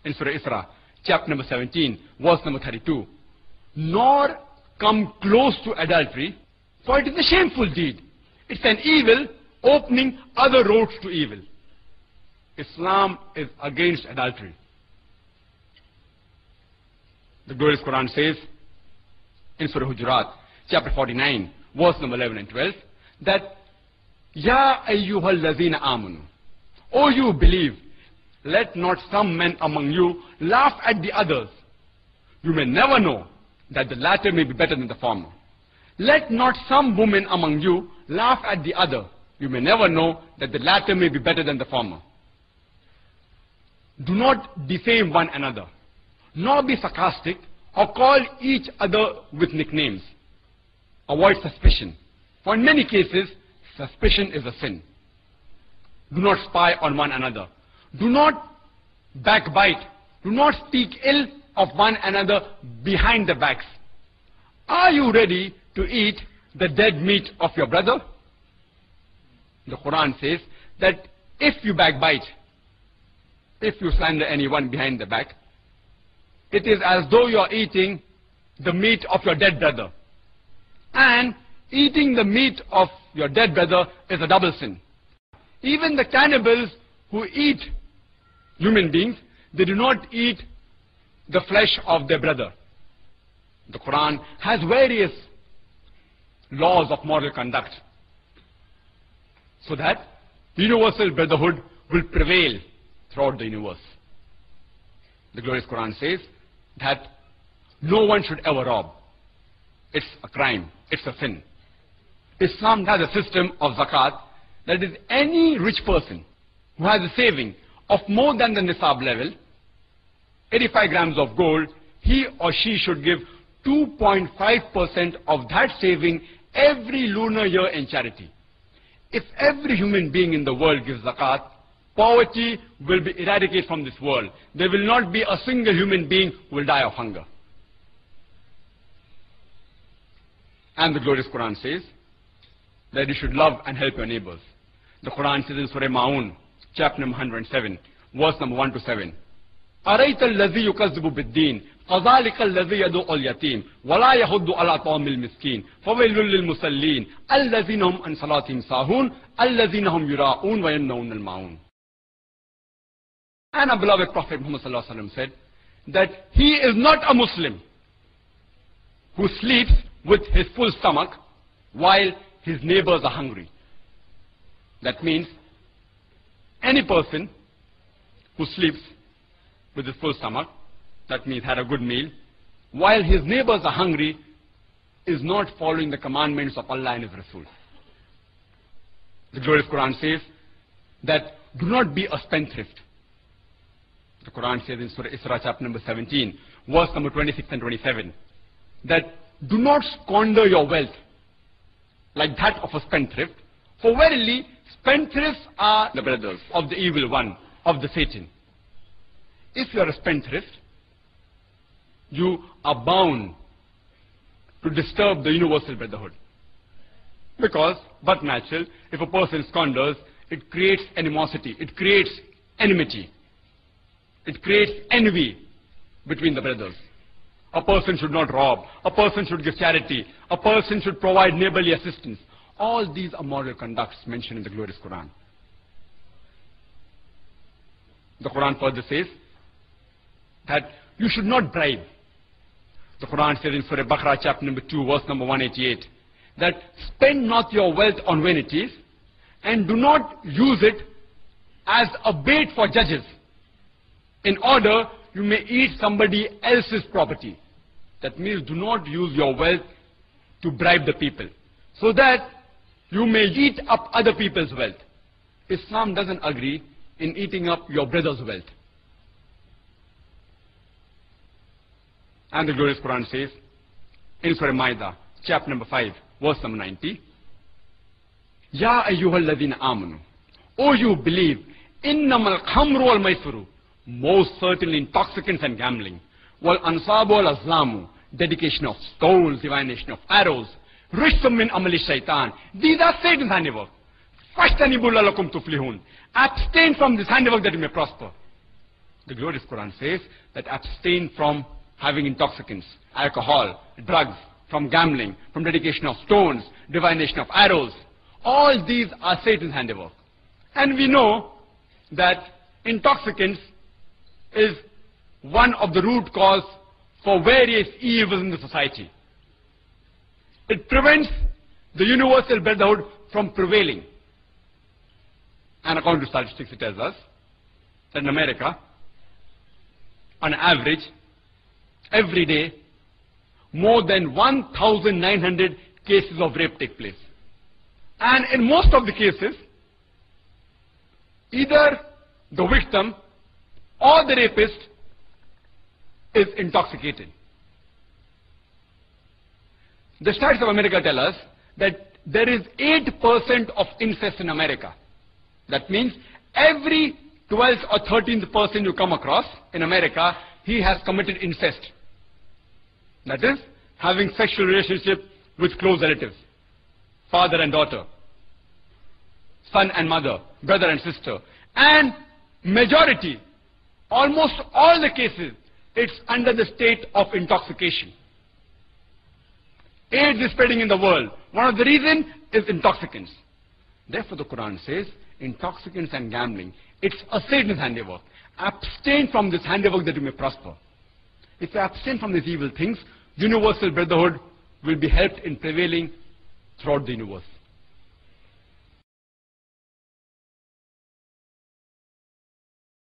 in Surah Isra, chapter number 17, verse number 32. Nor come close to adultery, for it is a shameful deed. It's an evil opening other roads to evil. Islam is against adultery. The glorious Quran says in Surah Hujurat, chapter 49, verse number 11 and 12, that Ya ayyuhal lazina amanu, O you believe, let not some men among you laugh at the others. You may never know that the latter may be better than the former. Let not some women among you laugh at the other. You may never know that the latter may be better than the former. Do not defame one another, nor be sarcastic, or call each other with nicknames. Avoid suspicion, for in many cases, suspicion is a sin. Do not spy on one another. Do not backbite. Do not speak ill of one another behind the backs. Are you ready to eat the dead meat of your brother? The Quran says that if you backbite, if you slander anyone behind the back, it is as though you are eating the meat of your dead brother. And eating the meat of your dead brother is a double sin. Even the cannibals who eat human beings, they do not eat the flesh of their brother. The Quran has various laws of moral conduct, so that universal brotherhood will prevail throughout the universe. The glorious Quran says that no one should ever rob. It's a crime. It's a sin. Islam has a system of zakat, that is, any rich person who has a saving of more than the nisab level, 85 grams of gold, he or she should give 2.5% of that saving every lunar year in charity. If every human being in the world gives zakat, poverty will be eradicated from this world. There will not be a single human being who will die of hunger. And the glorious Quran says that you should love and help your neighbors. The Quran says in Surah Ma'un, chapter number 107, verse number 1 to 7. أَرَيْتَ الَّذِي يُكَذِّبُ بِالدِّينِ فَذَلِكَ الَّذِي يَدُعُ الْيَتِيمَ وَلَا يَحُضُّ عَلَى طَعَامِ الْمِسْكِينِ فَوَيْلٌ لِلْمُصَلِّينَ الَّذِينَ هُمْ عَنْ صَلَاتِهِمْ سَاهُونَ الَّذِينَ هُمْ يُرَاءُونَ وَيَمْنَعُونَ الْمَاعُونَ. And our beloved Prophet Muhammad sallallahu alaihi wasallam said that he is not a Muslim who sleeps with his full stomach while his neighbors are hungry. That means any person who sleeps with his full stomach, that means had a good meal, while his neighbors are hungry, is not following the commandments of Allah and His Rasul. The glorious Quran says that do not be a spendthrift. The Quran says in Surah Isra, chapter number 17, verse number 26 and 27, that do not squander your wealth like that of a spendthrift, for verily spendthrifts are the brothers of the evil one, of the Satan. If you are a spendthrift, you are bound to disturb the universal brotherhood. Because, but natural, if a person squanders, it creates animosity, it creates enmity, it creates envy between the brothers. A person should not rob, a person should give charity, a person should provide neighborly assistance. All these are moral conducts mentioned in the glorious Quran. The Quran further says that you should not bribe. The Quran says in Surah Baqarah, chapter number 2, verse number 188, that spend not your wealth on vanities, and do not use it as a bait for judges, in order you may eat somebody else's property. That means do not use your wealth to bribe the people, so that you may eat up other people's wealth. Islam doesn't agree in eating up your brother's wealth. And the glorious Quran says in Surah Ma'idah, chapter number 5, verse number 90, Ya ayyuhal ladhina amanu, O you believe, innamal khamru wal maisuru, most certainly intoxicants and gambling, wal ansabu wal azlamu, dedication of stones, divination of arrows, rishtum min amali shaitan, these are Satan's handiwork. Fashtanibu lalakum tuflihun, abstain from this handiwork that you may prosper. The glorious Quran says that abstain from having intoxicants, alcohol, drugs, from gambling, from dedication of stones, divination of arrows. All these are Satan's handiwork. And we know that intoxicants is one of the root cause for various evils in the society. It prevents the universal brotherhood from prevailing. And according to statistics, it tells us that in America, on average, every day, more than 1,900 cases of rape take place. And in most of the cases, either the victim or the rapist is intoxicated. The stats of America tell us that there is 8% of incest in America. That means every 12th or 13th person you come across in America, he has committed incest. That is, having sexual relationship with close relatives, father and daughter, son and mother, brother and sister. And majority, almost all the cases, it's under the state of intoxication. AIDS is spreading in the world. One of the reasons is intoxicants. Therefore the Quran says, intoxicants and gambling, it's a Satan's handiwork. Abstain from this handiwork that you may prosper. If you abstain from these evil things, universal brotherhood will be helped in prevailing throughout the universe.